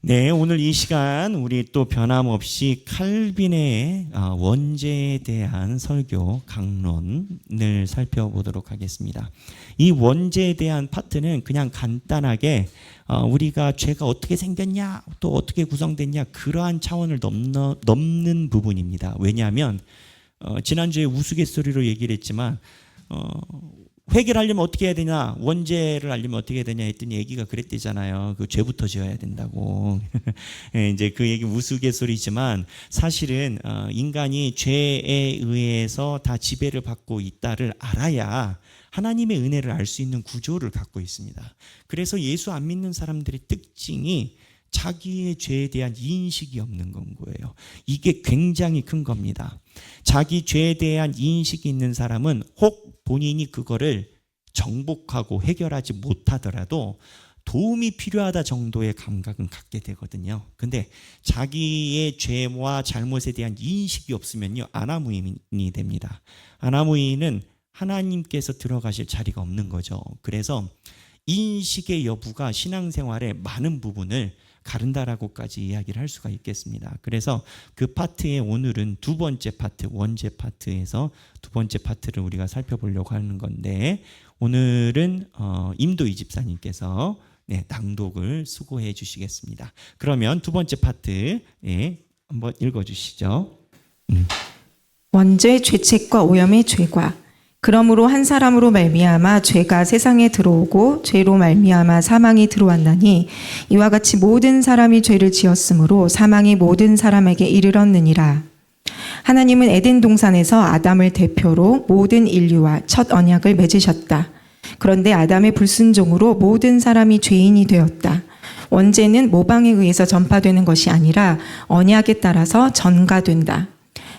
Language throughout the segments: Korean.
네, 오늘 이 시간 우리 또 변함없이 칼빈의 원죄에 대한 설교 강론을 살펴보도록 하겠습니다. 이 원죄에 대한 파트는 그냥 간단하게 우리가 죄가 어떻게 생겼냐, 또 어떻게 구성됐냐, 그러한 차원을 넘는 부분입니다. 왜냐하면 지난주에 우스갯소리로 얘기를 했지만 회개를 하려면 어떻게 해야 되냐, 원죄를 알려면 어떻게 해야 되냐 했더니 얘기가 그랬대잖아요. 그 죄부터 지어야 된다고. 이제 그 얘기 우스갯소리지만 사실은 인간이 죄에 의해서 다 지배를 받고 있다를 알아야 하나님의 은혜를 알 수 있는 구조를 갖고 있습니다. 그래서 예수 안 믿는 사람들의 특징이 자기의 죄에 대한 인식이 없는 건 거예요. 이게 굉장히 큰 겁니다. 자기 죄에 대한 인식이 있는 사람은 혹 본인이 그거를 정복하고 해결하지 못하더라도 도움이 필요하다 정도의 감각은 갖게 되거든요. 근데 자기의 죄와 잘못에 대한 인식이 없으면요, 아나무인이 됩니다. 아나무인은 하나님께서 들어가실 자리가 없는 거죠. 그래서 인식의 여부가 신앙생활의 많은 부분을 가른다라고까지 이야기를 할 수가 있겠습니다. 그래서 그 파트의 오늘은 두 번째 파트, 원죄 파트에서 두 번째 파트를 우리가 살펴보려고 하는 건데, 오늘은 임도희 집사님께서 낭독을 수고해 주시겠습니다. 그러면 두 번째 파트 한번 읽어주시죠. 원죄, 죄책과 오염의 죄과. 그러므로 한 사람으로 말미암아 죄가 세상에 들어오고 죄로 말미암아 사망이 들어왔나니 이와 같이 모든 사람이 죄를 지었으므로 사망이 모든 사람에게 이르렀느니라. 하나님은 에덴 동산에서 아담을 대표로 모든 인류와 첫 언약을 맺으셨다. 그런데 아담의 불순종으로 모든 사람이 죄인이 되었다. 원죄는 모방에 의해서 전파되는 것이 아니라 언약에 따라서 전가된다.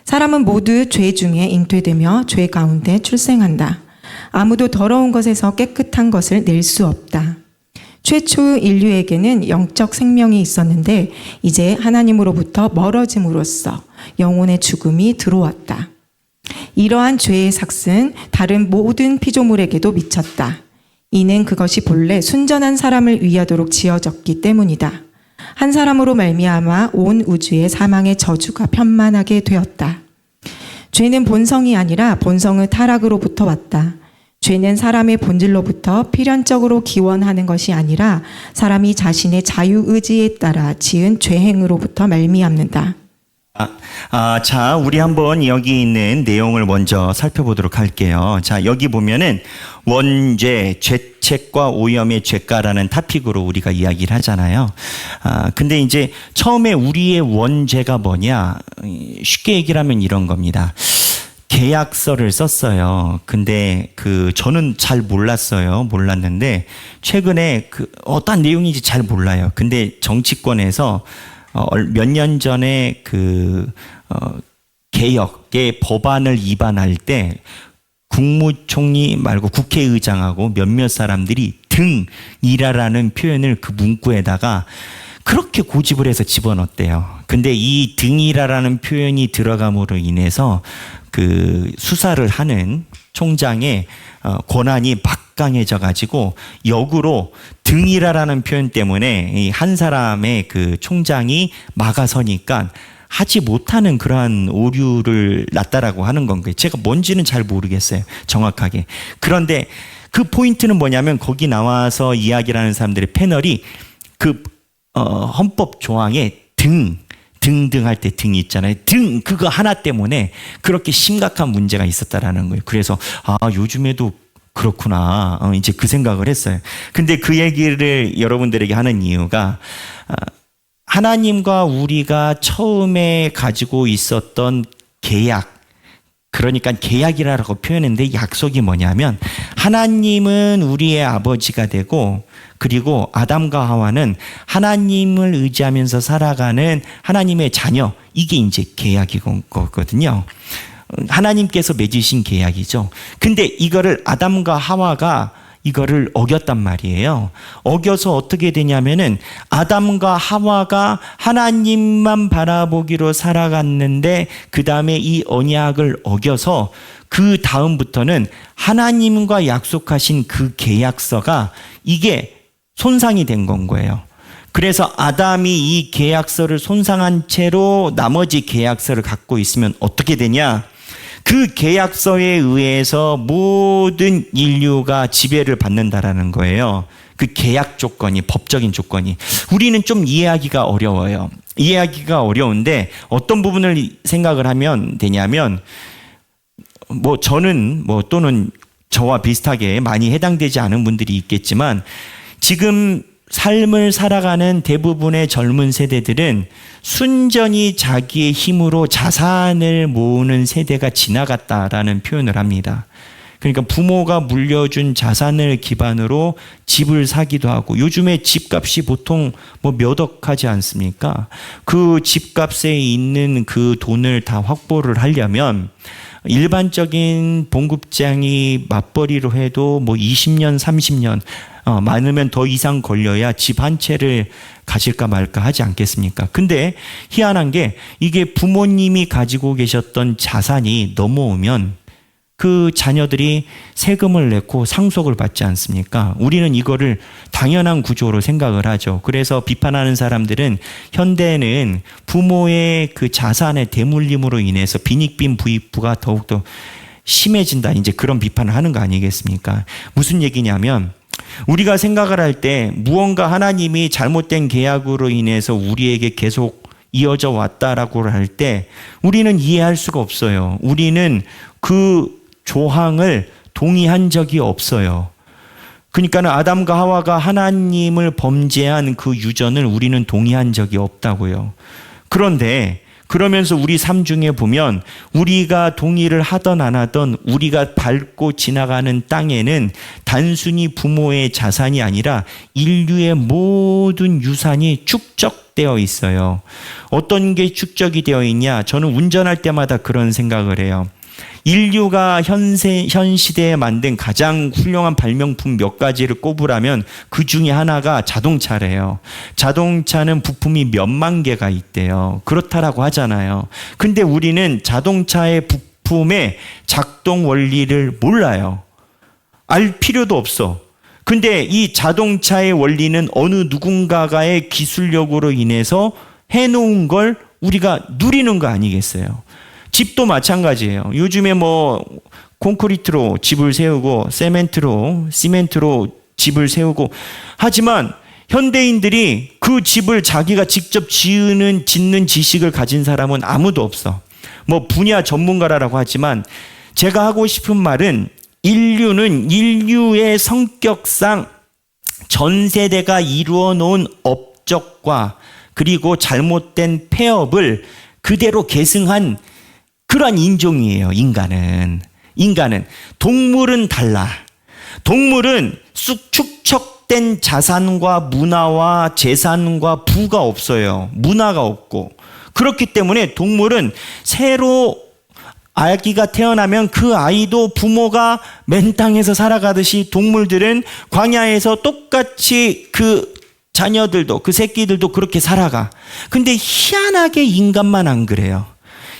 사람은 모두 죄 중에 잉태되며 죄 가운데 출생한다. 아무도 더러운 것에서 깨끗한 것을 낼 수 없다. 최초 인류에게는 영적 생명이 있었는데 이제 하나님으로부터 멀어짐으로써 영혼의 죽음이 들어왔다. 이러한 죄의 삭은 다른 모든 피조물에게도 미쳤다. 이는 그것이 본래 순전한 사람을 위하도록 지어졌기 때문이다. 한 사람으로 말미암아 온 우주에 사망의 저주가 편만하게 되었다. 죄는 본성이 아니라 본성의 타락으로부터 왔다. 죄는 사람의 본질로부터 필연적으로 기원하는 것이 아니라 사람이 자신의 자유의지에 따라 지은 죄행으로부터 말미암는다. 자, 우리 한번 여기 있는 내용을 먼저 살펴보도록 할게요. 자, 여기 보면은 원죄, 죄책과 오염의 죄가라는 토픽으로 우리가 이야기를 하잖아요. 근데 이제 처음에 우리의 원죄가 뭐냐? 쉽게 얘기를 하면 이런 겁니다. 계약서를 썼어요. 근데 저는 잘 몰랐는데 최근에 어떤 내용인지 잘 몰라요. 근데 정치권에서 몇 년 전에 개혁의 법안을 위반할 때 국무총리 말고 국회의장하고 몇몇 사람들이 등이라라는 표현을 그 문구에다가 그렇게 고집을 해서 집어넣었대요. 근데 이 등이라라는 표현이 들어감으로 인해서 수사를 하는 총장의 권한이 막강해져 가지고 역으로 등이라라는 표현 때문에 한 사람의 총장이 막아서니까 하지 못하는 그러한 오류를 났다라고 하는 건 거예요. 제가 뭔지는 잘 모르겠어요, 정확하게. 그런데 그 포인트는 뭐냐면 거기 나와서 이야기를 하는 사람들의 패널이 헌법 조항에 등등 할 때 등이 있잖아요. 그거 하나 때문에 그렇게 심각한 문제가 있었다라는 거예요. 그래서 요즘에도 그렇구나, 이제 그 생각을 했어요. 근데 그 얘기를 여러분들에게 하는 이유가 하나님과 우리가 처음에 가지고 있었던 계약, 그러니까 계약이라고 표현했는데 약속이 뭐냐면 하나님은 우리의 아버지가 되고, 그리고 아담과 하와는 하나님을 의지하면서 살아가는 하나님의 자녀, 이게 이제 계약인 거거든요. 하나님께서 맺으신 계약이죠. 근데 이거를 아담과 하와가 이거를 어겼단 말이에요. 어겨서 어떻게 되냐면은 아담과 하와가 하나님만 바라보기로 살아갔는데 그 다음에 이 언약을 어겨서 그 다음부터는 하나님과 약속하신 그 계약서가 이게 손상이 된 건 거예요. 그래서 아담이 이 계약서를 손상한 채로 나머지 계약서를 갖고 있으면 어떻게 되냐? 그 계약서에 의해서 모든 인류가 지배를 받는다라는 거예요. 그 계약 조건이, 법적인 조건이. 우리는 좀 이해하기가 어려워요. 이해하기가 어려운데 어떤 부분을 생각을 하면 되냐면, 저는 또는 저와 비슷하게 많이 해당되지 않은 분들이 있겠지만, 지금 삶을 살아가는 대부분의 젊은 세대들은 순전히 자기의 힘으로 자산을 모으는 세대가 지나갔다라는 표현을 합니다. 그러니까 부모가 물려준 자산을 기반으로 집을 사기도 하고, 요즘에 집값이 보통 몇 억 하지 않습니까? 그 집값에 있는 그 돈을 다 확보를 하려면 일반적인 봉급장이 맞벌이로 해도 20년, 30년, 많으면 더 이상 걸려야 집 한 채를 가질까 말까 하지 않겠습니까? 근데 희한한 게, 이게 부모님이 가지고 계셨던 자산이 넘어오면 그 자녀들이 세금을 내고 상속을 받지 않습니까? 우리는 이거를 당연한 구조로 생각을 하죠. 그래서 비판하는 사람들은 현대는 부모의 그 자산의 대물림으로 인해서 빈익빈 부익부가 더욱더 심해진다, 이제 그런 비판을 하는 거 아니겠습니까? 무슨 얘기냐면, 우리가 생각을 할 때 무언가 하나님이 잘못된 계약으로 인해서 우리에게 계속 이어져 왔다라고 할 때 우리는 이해할 수가 없어요. 우리는 그 조항을 동의한 적이 없어요. 그러니까 아담과 하와가 하나님을 범죄한 그 유전을 우리는 동의한 적이 없다고요. 그런데 그러면서 우리 삶 중에 보면 우리가 동의를 하던 안 하던 우리가 밟고 지나가는 땅에는 단순히 부모의 자산이 아니라 인류의 모든 유산이 축적되어 있어요. 어떤 게 축적이 되어 있냐? 저는 운전할 때마다 그런 생각을 해요. 인류가 현 시대에 만든 가장 훌륭한 발명품 몇 가지를 꼽으라면 그 중에 하나가 자동차래요. 자동차는 부품이 몇만 개가 있대요. 그렇다라고 하잖아요. 근데 우리는 자동차의 부품의 작동 원리를 몰라요. 알 필요도 없어. 근데 이 자동차의 원리는 어느 누군가의 기술력으로 인해서 해놓은 걸 우리가 누리는 거 아니겠어요? 집도 마찬가지예요. 요즘에 콘크리트로 집을 세우고 시멘트로 집을 세우고 하지만 현대인들이 그 집을 자기가 직접 짓는 지식을 가진 사람은 아무도 없어. 분야 전문가라고 하지만 제가 하고 싶은 말은, 인류는 인류의 성격상 전 세대가 이루어 놓은 업적과 그리고 잘못된 폐업을 그대로 계승한 그러한 인종이에요. 인간은 동물은 달라. 동물은 축적된 자산과 문화와 재산과 부가 없어요. 문화가 없고. 그렇기 때문에 동물은 새로 아기가 태어나면 그 아이도 부모가 맨 땅에서 살아가듯이 동물들은 광야에서 똑같이 그 자녀들도, 그 새끼들도 그렇게 살아가. 근데 희한하게 인간만 안 그래요.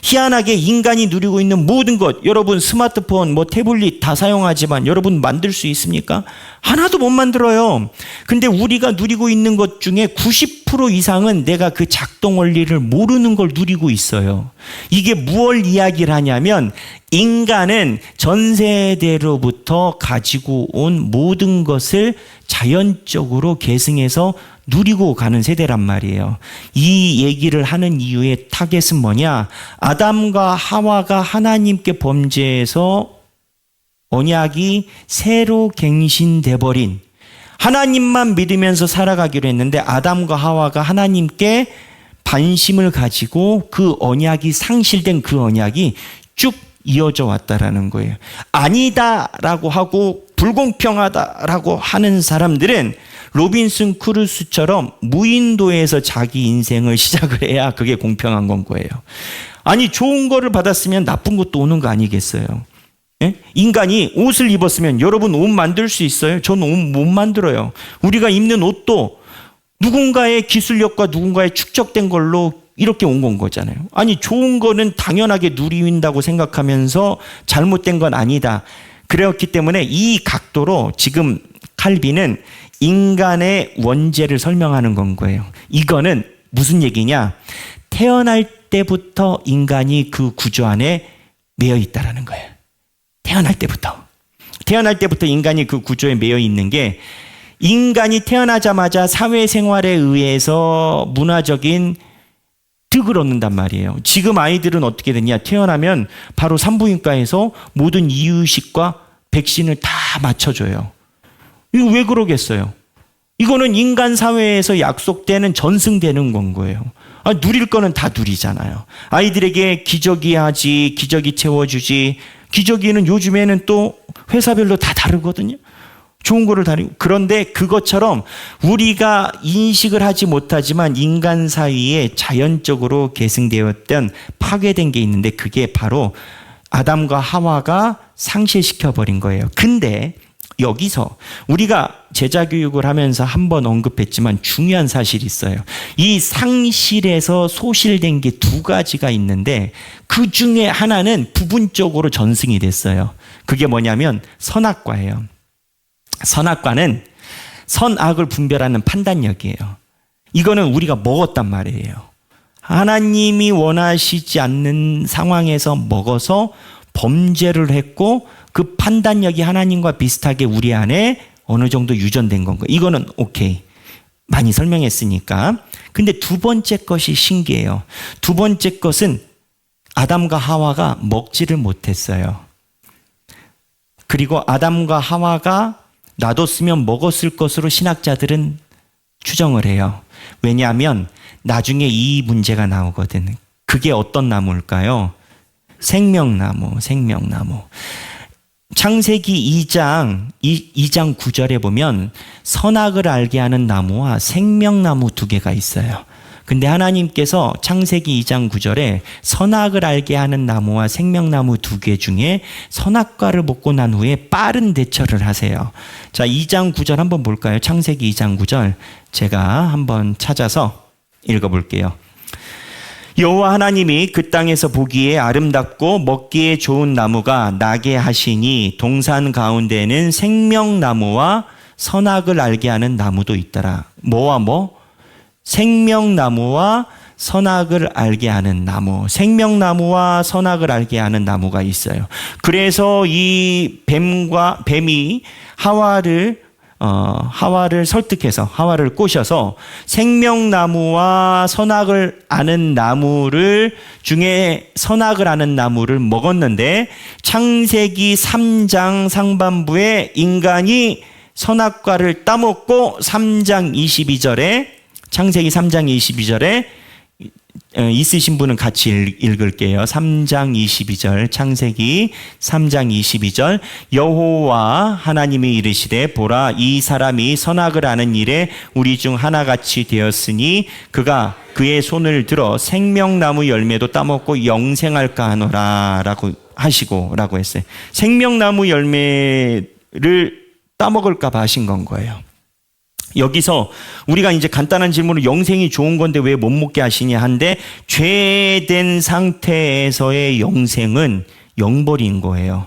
희한하게 인간이 누리고 있는 모든 것, 여러분 스마트폰, 태블릿 다 사용하지만 여러분 만들 수 있습니까? 하나도 못 만들어요. 근데 우리가 누리고 있는 것 중에 90% 이상은 내가 그 작동 원리를 모르는 걸 누리고 있어요. 이게 무엇을 이야기를 하냐면, 인간은 전 세대로부터 가지고 온 모든 것을 자연적으로 계승해서 누리고 가는 세대란 말이에요. 이 얘기를 하는 이유의 타겟은 뭐냐? 아담과 하와가 하나님께 범죄해서 언약이 새로 갱신돼 버린, 하나님만 믿으면서 살아가기로 했는데 아담과 하와가 하나님께 반심을 가지고 그 언약이 상실된 그 언약이 쭉 이어져 왔다라는 거예요. 아니다라고 하고 불공평하다라고 하는 사람들은 로빈슨 크루소처럼 무인도에서 자기 인생을 시작을 해야 그게 공평한 건 거예요. 아니, 좋은 거를 받았으면 나쁜 것도 오는 거 아니겠어요? 예? 인간이 옷을 입었으면, 여러분 옷 만들 수 있어요? 저는 옷 못 만들어요. 우리가 입는 옷도 누군가의 기술력과 누군가의 축적된 걸로 이렇게 온 건 거잖아요. 아니, 좋은 거는 당연하게 누린다고 생각하면서 잘못된 건 아니다. 그렇기 때문에 이 각도로 지금 칼빈은 인간의 원죄를 설명하는 건 거예요. 이거는 무슨 얘기냐? 태어날 때부터 인간이 그 구조 안에 매여 있다라는 거예요. 태어날 때부터 인간이 그 구조에 매여 있는 게, 인간이 태어나자마자 사회생활에 의해서 문화적인 득을 얻는단 말이에요. 지금 아이들은 어떻게 됐냐? 태어나면 바로 산부인과에서 모든 이유식과 백신을 다 맞춰줘요. 이거 왜 그러겠어요? 이거는 인간 사회에서 약속되는 전승되는 건 거예요. 누릴 거는 다 누리잖아요. 아이들에게 기저귀 하지, 기저귀 채워주지. 기저귀는 요즘에는 또 회사별로 다 다르거든요. 좋은 거를 다르고. 그런데 그것처럼 우리가 인식을 하지 못하지만 인간 사이에 자연적으로 계승되었던 파괴된 게 있는데, 그게 바로 아담과 하와가 상실시켜버린 거예요. 근데 여기서 우리가 제자 교육을 하면서 한번 언급했지만 중요한 사실이 있어요. 이 상실에서 소실된 게 두 가지가 있는데, 그 중에 하나는 부분적으로 전승이 됐어요. 그게 뭐냐면 선악과예요. 선악과는 선악을 분별하는 판단력이에요. 이거는 우리가 먹었단 말이에요. 하나님이 원하시지 않는 상황에서 먹어서 범죄를 했고, 그 판단력이 하나님과 비슷하게 우리 안에 어느 정도 유전된 건 거예요. 이거는 오케이. 많이 설명했으니까. 근데 두 번째 것이 신기해요. 두 번째 것은 아담과 하와가 먹지를 못했어요. 그리고 아담과 하와가 놔뒀으면 먹었을 것으로 신학자들은 추정을 해요. 왜냐하면 나중에 이 문제가 나오거든. 그게 어떤 나무일까요? 생명나무. 창세기 2장 9절에 보면 선악을 알게 하는 나무와 생명나무 두 개가 있어요. 근데 하나님께서 창세기 2장 9절에 선악을 알게 하는 나무와 생명나무 두 개 중에 선악과를 먹고 난 후에 빠른 대처를 하세요. 자, 2장 9절 한번 볼까요? 창세기 2장 9절 제가 한번 찾아서 읽어볼게요. 여호와 하나님이 그 땅에서 보기에 아름답고 먹기에 좋은 나무가 나게 하시니 동산 가운데에는 생명나무와 선악을 알게 하는 나무도 있더라. 뭐와 뭐? 생명나무와 선악을 알게 하는 나무. 생명나무와 선악을 알게 하는 나무가 있어요. 그래서 이 뱀이 하와를 설득해서, 하와를 꼬셔서 생명나무와 선악을 아는 나무를 중에 선악을 아는 나무를 먹었는데, 창세기 3장 상반부에 인간이 선악과를 따먹고 3장 22절에 창세기 3장 22절에 있으신 분은 같이 읽을게요. 3장 22절, 창세기 3장 22절. 여호와 하나님이 이르시되 보라, 이 사람이 선악을 아는 일에 우리 중 하나같이 되었으니 그가 그의 손을 들어 생명나무 열매도 따먹고 영생할까 하노라 라고 하시고 라고 했어요. 생명나무 열매를 따먹을까 봐 하신 건 거예요. 여기서 우리가 이제 간단한 질문으로 영생이 좋은 건데 왜 못 먹게 하시냐 한데, 죄된 상태에서의 영생은 영벌인 거예요.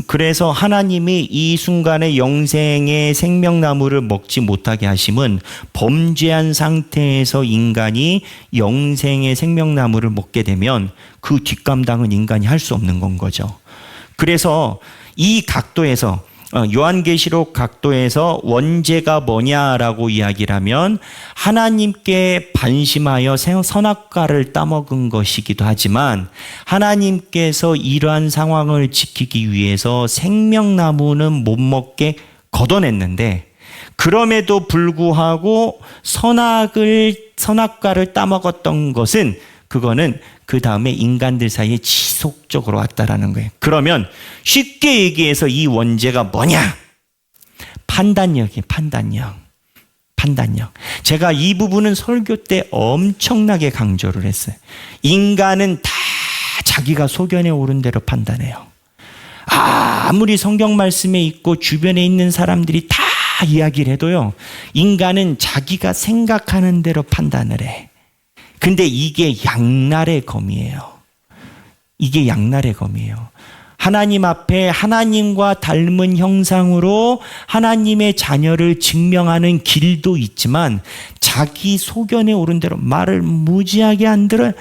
그래서 하나님이 이 순간에 영생의 생명나무를 먹지 못하게 하심은 범죄한 상태에서 인간이 영생의 생명나무를 먹게 되면 그 뒷감당은 인간이 할 수 없는 건 거죠. 그래서 이 각도에서 요한계시록 각도에서 원죄가 뭐냐라고 이야기를 하면 하나님께 반심하여 선악과를 따먹은 것이기도 하지만, 하나님께서 이러한 상황을 지키기 위해서 생명나무는 못 먹게 걷어냈는데, 그럼에도 불구하고 선악과를 따먹었던 것은, 그거는 그 다음에 인간들 사이에 지속적으로 왔다라는 거예요. 그러면 쉽게 얘기해서 이 원죄가 뭐냐? 판단력이에요. 판단력. 제가 이 부분은 설교 때 엄청나게 강조를 했어요. 인간은 다 자기가 소견에 오른 대로 판단해요. 아무리 성경 말씀에 있고 주변에 있는 사람들이 다 이야기를 해도요, 인간은 자기가 생각하는 대로 판단을 해. 근데 이게 양날의 검이에요. 하나님 앞에 하나님과 닮은 형상으로 하나님의 자녀를 증명하는 길도 있지만 자기 소견에 오른 대로 말을 무지하게 안 들어요.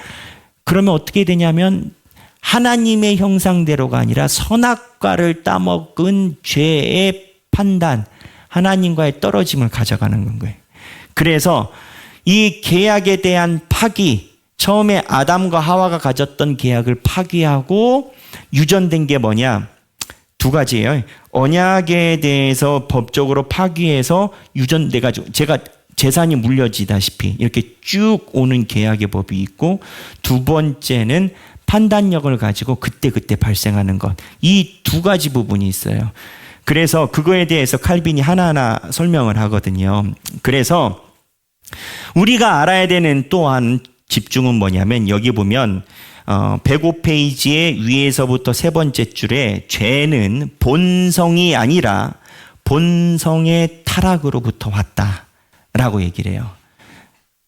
그러면 어떻게 되냐면 하나님의 형상대로가 아니라 선악과를 따먹은 죄의 판단, 하나님과의 떨어짐을 가져가는 거예요. 그래서 이 계약에 대한 파기, 처음에 아담과 하와가 가졌던 계약을 파기하고 유전된 게 뭐냐? 두 가지예요. 언약에 대해서 법적으로 파기해서 유전돼가지고 제가 재산이 물려지다시피 이렇게 쭉 오는 계약의 법이 있고, 두 번째는 판단력을 가지고 그때그때 발생하는 것. 이 두 가지 부분이 있어요. 그래서 그거에 대해서 칼빈이 하나하나 설명을 하거든요. 그래서 우리가 알아야 되는 또한 집중은 뭐냐면, 여기 보면 105페이지의 위에서부터 세 번째 줄에 죄는 본성이 아니라 본성의 타락으로부터 왔다라고 얘기를 해요.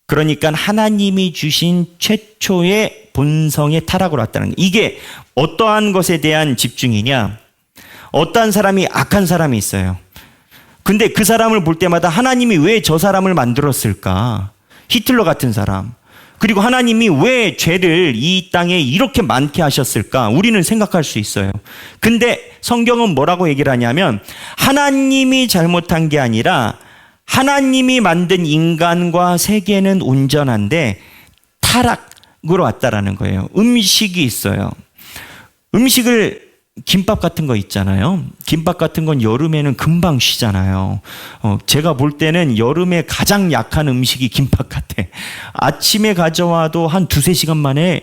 그러니까 하나님이 주신 최초의 본성의 타락으로 왔다는 거예요. 이게 어떠한 것에 대한 집중이냐? 어떠한 사람이 악한 사람이 있어요. 근데 그 사람을 볼 때마다 하나님이 왜 저 사람을 만들었을까? 히틀러 같은 사람. 그리고 하나님이 왜 죄를 이 땅에 이렇게 많게 하셨을까? 우리는 생각할 수 있어요. 근데 성경은 뭐라고 얘기를 하냐면, 하나님이 잘못한 게 아니라 하나님이 만든 인간과 세계는 온전한데 타락으로 왔다라는 거예요. 음식이 있어요. 음식을 김밥 같은 거 있잖아요. 김밥 같은 건 여름에는 금방 쉬잖아요. 제가 볼 때는 여름에 가장 약한 음식이 김밥 같아. 아침에 가져와도 한 2-3시간 만에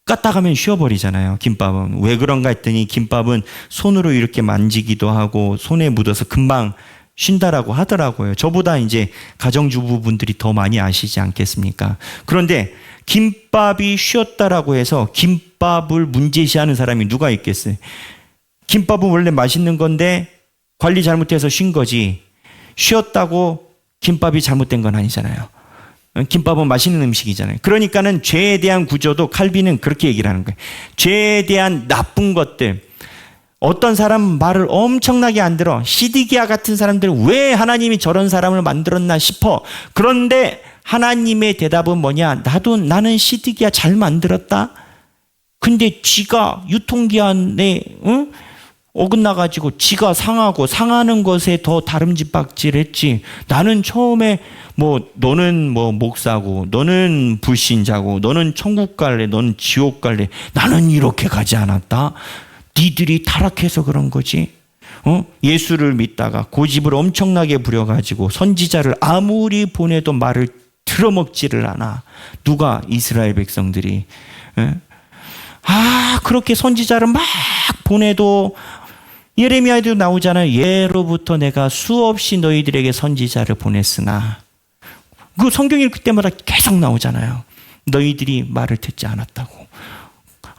까딱하면 쉬어버리잖아요. 김밥은. 왜 그런가 했더니 김밥은 손으로 이렇게 만지기도 하고 손에 묻어서 금방 쉰다라고 하더라고요. 저보다 이제 가정주부분들이 더 많이 아시지 않겠습니까? 그런데 김밥이 쉬었다라고 해서 김밥을 문제시하는 사람이 누가 있겠어요? 김밥은 원래 맛있는 건데 관리 잘못해서 쉰 거지, 쉬었다고 김밥이 잘못된 건 아니잖아요. 김밥은 맛있는 음식이잖아요. 그러니까는 죄에 대한 구조도 칼빈은 그렇게 얘기를 하는 거예요. 죄에 대한 나쁜 것들, 어떤 사람 말을 엄청나게 안 들어. 시드기야 같은 사람들, 왜 하나님이 저런 사람을 만들었나 싶어. 그런데 하나님의 대답은 뭐냐? 나는 시드기야 잘 만들었다. 근데 지가 유통기한에 어긋나가지고 지가 상하고 상하는 것에 더 다름쥐박질했지. 나는 처음에 너는 목사고, 너는 불신자고, 너는 천국 갈래, 너는 지옥 갈래. 나는 이렇게 가지 않았다. 니들이 타락해서 그런 거지. 예수를 믿다가 고집을 엄청나게 부려가지고 선지자를 아무리 보내도 말을 들어먹지를 않아. 누가? 이스라엘 백성들이. 그렇게 선지자를 막 보내도, 예레미야에도 나오잖아요. 예로부터 내가 수없이 너희들에게 선지자를 보냈으나, 그 성경 읽을 때마다 계속 나오잖아요. 너희들이 말을 듣지 않았다고.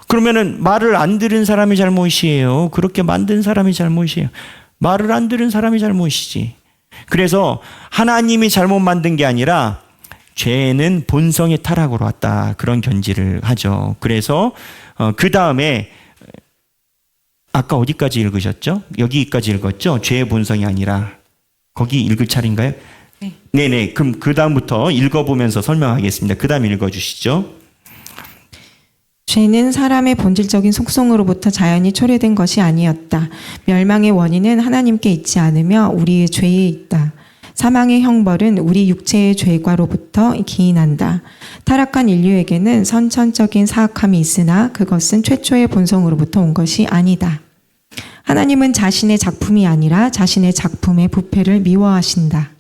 그러면은 말을 안 들은 사람이 잘못이에요? 그렇게 만든 사람이 잘못이에요? 말을 안 들은 사람이 잘못이지. 그래서 하나님이 잘못 만든 게 아니라 죄는 본성의 타락으로 왔다, 그런 견지를 하죠. 그래서 그 다음에 아까 어디까지 읽으셨죠? 여기까지 읽었죠? 죄의 본성이 아니라. 거기 읽을 차례인가요? 네. 네네. 그럼 그 다음부터 읽어보면서 설명하겠습니다. 그 다음 읽어주시죠. 죄는 사람의 본질적인 속성으로부터 자연히 초래된 것이 아니었다. 멸망의 원인은 하나님께 있지 않으며 우리의 죄에 있다. 사망의 형벌은 우리 육체의 죄과로부터 기인한다. 타락한 인류에게는 선천적인 사악함이 있으나 그것은 최초의 본성으로부터 온 것이 아니다. 하나님은 자신의 작품이 아니라 자신의 작품의 부패를 미워하신다.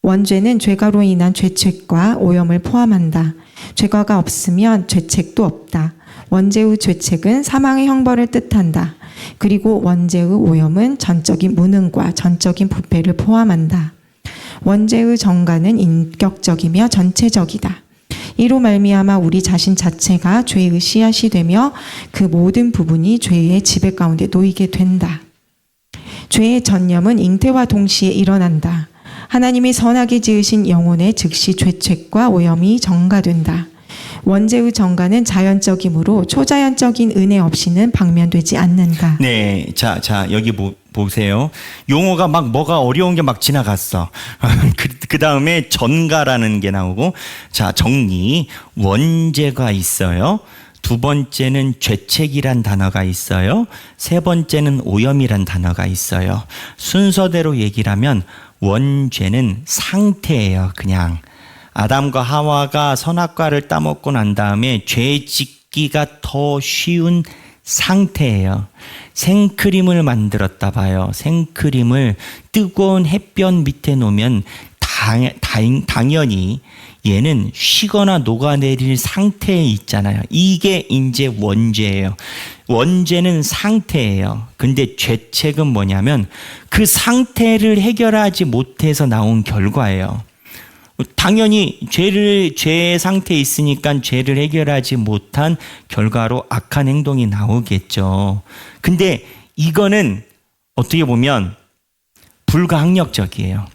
원죄는 죄가로 인한 죄책과 오염을 포함한다. 죄가가 없으면 죄책도 없다. 원죄의 죄책은 사망의 형벌을 뜻한다. 그리고 원죄의 오염은 전적인 무능과 전적인 부패를 포함한다. 원죄의 정가는 인격적이며 전체적이다. 이로 말미암아 우리 자신 자체가 죄의 씨앗이 되며 그 모든 부분이 죄의 지배 가운데 놓이게 된다. 죄의 전념은 잉태와 동시에 일어난다. 하나님이 선하게 지으신 영혼의 즉시 죄책과 오염이 전가된다. 원죄의 전과는 자연적이므로 초자연적인 은혜 없이는 방면되지 않는가. 네, 자 여기 보세요. 용어가 막 뭐가 어려운 게 막 지나갔어. 그 다음에 전가라는 게 나오고, 자 정리. 원죄가 있어요. 두 번째는 죄책이란 단어가 있어요. 세 번째는 오염이란 단어가 있어요. 순서대로 얘기를 하면 원죄는 상태예요. 그냥 아담과 하와가 선악과를 따먹고 난 다음에 죄 짓기가 더 쉬운 상태예요. 생크림을 만들었다 봐요. 생크림을 뜨거운 햇볕 밑에 놓으면 당연히 얘는 쉬거나 녹아내릴 상태에 있잖아요. 이게 이제 원죄예요. 원죄는 상태예요. 근데 죄책은 뭐냐면 그 상태를 해결하지 못해서 나온 결과예요. 당연히 죄의 상태에 있으니까 죄를 해결하지 못한 결과로 악한 행동이 나오겠죠. 근데 이거는 어떻게 보면 불가항력적이에요.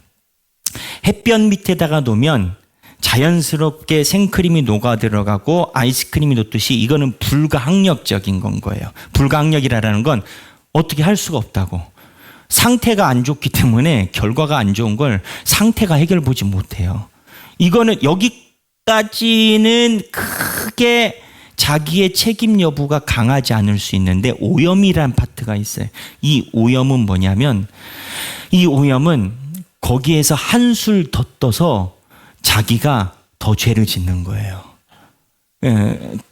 햇볕 밑에다가 놓으면 자연스럽게 생크림이 녹아 들어가고 아이스크림이 녹듯이 이거는 불가항력적인 건 거예요. 불가항력이라는 건 어떻게 할 수가 없다고. 상태가 안 좋기 때문에 결과가 안 좋은 걸 상태가 해결 보지 못해요. 이거는 여기까지는 크게 자기의 책임 여부가 강하지 않을 수 있는데 오염이란 파트가 있어요. 이 오염은 뭐냐면 이 오염은 거기에서 한술 더 떠서 자기가 더 죄를 짓는 거예요.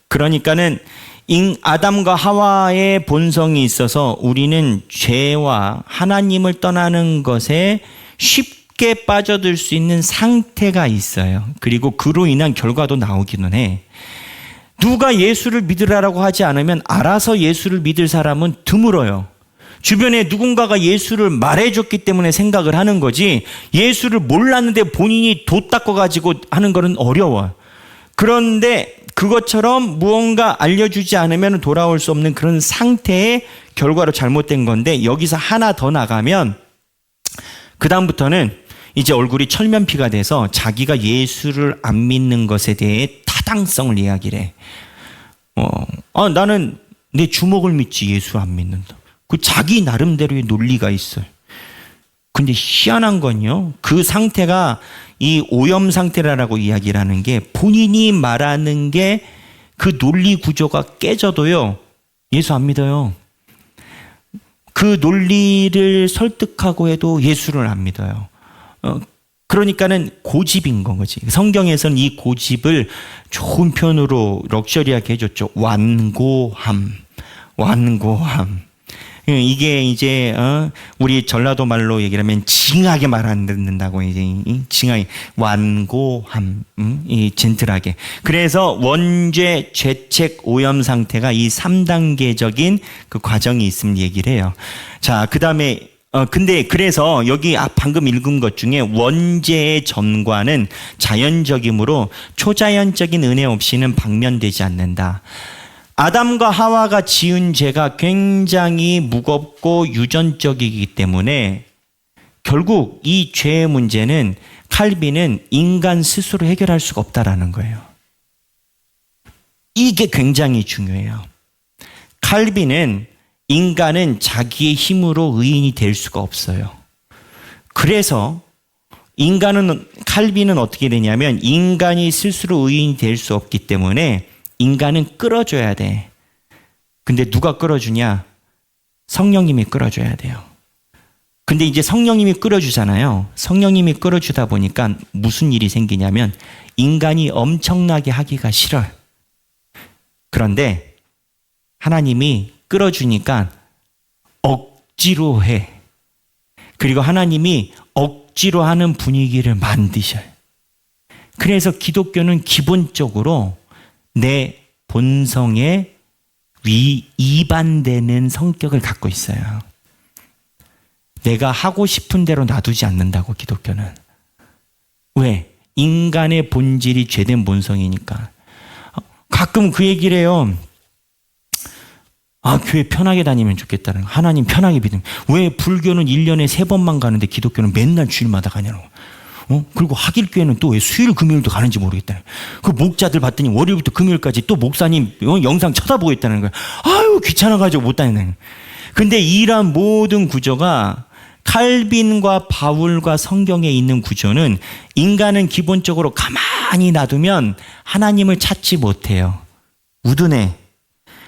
그러니까는 아담과 하와의 본성이 있어서 우리는 죄와 하나님을 떠나는 것에 쉽게 빠져들 수 있는 상태가 있어요. 그리고 그로 인한 결과도 나오기는 해. 누가 예수를 믿으라고 하지 않으면 알아서 예수를 믿을 사람은 드물어요. 주변에 누군가가 예수를 말해줬기 때문에 생각을 하는 거지, 예수를 몰랐는데 본인이 도 닦아가지고 하는 거는 어려워요. 그런데 그것처럼 무언가 알려주지 않으면 돌아올 수 없는 그런 상태의 결과로 잘못된 건데, 여기서 하나 더 나가면 그 다음부터는 이제 얼굴이 철면피가 돼서 자기가 예수를 안 믿는 것에 대해 타당성을 이야기를 해. 나는 내 주먹을 믿지 예수 안 믿는다. 그 자기 나름대로의 논리가 있어요. 근데 희한한 건요, 그 상태가 이 오염 상태라고 이야기를 하는 게, 본인이 말하는 게 그 논리 구조가 깨져도요 예수 안 믿어요. 그 논리를 설득하고 해도 예수를 안 믿어요. 그러니까는 고집인 건 거지. 성경에서는 이 고집을 좋은 표현으로 럭셔리하게 해줬죠. 완고함. 이게 이제 우리 전라도 말로 얘기를 하면 징하게 말 안 듣는다고, 이제 징하게 완고함, 이 젠틀하게. 그래서 원죄, 죄책, 오염 상태가 이 3단계적인 그 과정이 있음 얘기를 해요. 자, 그다음에 근데 그래서 여기 방금 읽은 것 중에 원죄의 전과는 자연적이므로 초자연적인 은혜 없이는 방면되지 않는다. 아담과 하와가 지은 죄가 굉장히 무겁고 유전적이기 때문에 결국 이 죄의 문제는 칼빈은 인간 스스로 해결할 수가 없다라는 거예요. 이게 굉장히 중요해요. 칼빈은 인간은 자기의 힘으로 의인이 될 수가 없어요. 그래서 칼빈은 어떻게 되냐면, 인간이 스스로 의인이 될 수 없기 때문에 인간은 끌어줘야 돼. 근데 누가 끌어주냐? 성령님이 끌어줘야 돼요. 근데 이제 성령님이 끌어주잖아요. 성령님이 끌어주다 보니까 무슨 일이 생기냐면 인간이 엄청나게 하기가 싫어요. 그런데 하나님이 끌어주니까 억지로 해. 그리고 하나님이 억지로 하는 분위기를 만드셔요. 그래서 기독교는 기본적으로 내 본성에 이반되는 성격을 갖고 있어요. 내가 하고 싶은 대로 놔두지 않는다고, 기독교는. 왜? 인간의 본질이 죄된 본성이니까. 가끔 그 얘기를 해요. 교회 편하게 다니면 좋겠다는 거. 하나님 편하게 믿으면. 왜 불교는 1년에 3번만 가는데 기독교는 맨날 주일마다 가냐고. 그리고 하길교회는 또 왜 수요일 금요일도 가는지 모르겠다. 그 목자들 봤더니 월요일부터 금요일까지 또 목사님 영상 쳐다보고 있다는 거야. 아유 귀찮아가지고 못 다니는. 근데 이러한 모든 구조가 칼빈과 바울과 성경에 있는 구조는 인간은 기본적으로 가만히 놔두면 하나님을 찾지 못해요. 우둔해.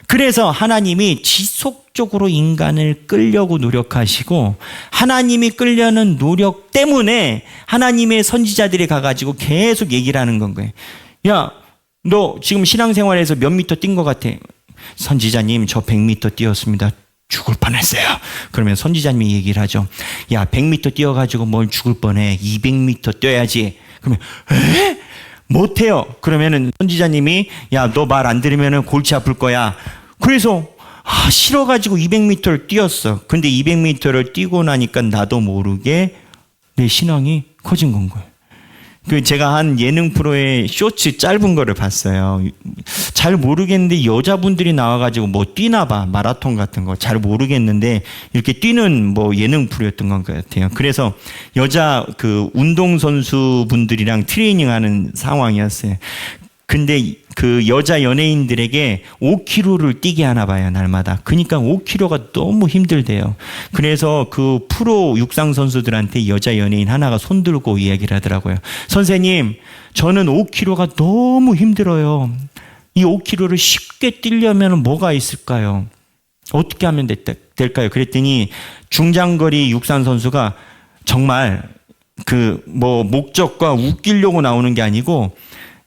그래서 하나님이 지속적으로 인간을 끌려고 노력하시고 하나님이 끌려는 노력 때문에 하나님의 선지자들이 가가지고 계속 얘기를 하는 건 거예요. 야, 너 지금 신앙생활에서 몇 미터 뛴 것 같아? 선지자님, 저 100미터 뛰었습니다. 죽을 뻔했어요. 그러면 선지자님이 얘기를 하죠. 야, 100m 뛰어가지고 뭘 죽을 뻔해. 200m 뛰어야지. 그러면 에? 못해요. 그러면은 선지자님이 야, 너 말 안 들으면은 골치 아플 거야. 그래서 싫어가지고 200m를 뛰었어. 근데 200m를 뛰고 나니까 나도 모르게 내 신앙이 커진 건 거예요. 그 제가 한 예능 프로의 쇼츠 짧은 거를 봤어요. 잘 모르겠는데 여자분들이 나와가지고 뭐 뛰나 봐. 마라톤 같은 거 잘 모르겠는데 이렇게 뛰는 뭐 예능 프로였던 것 같아요. 그래서 여자 그 운동선수 분들이랑 트레이닝하는 상황이었어요. 근데 그 여자 연예인들에게 5km를 뛰게 하나 봐요, 날마다. 그러니까 5km가 너무 힘들대요. 그래서 그 프로 육상 선수들한테 여자 연예인 하나가 손 들고 이야기를 하더라고요. 선생님, 저는 5km가 너무 힘들어요. 이 5km를 쉽게 뛰려면 뭐가 있을까요? 어떻게 하면 될까요? 그랬더니 중장거리 육상 선수가 정말 그 뭐 목적과 웃기려고 나오는 게 아니고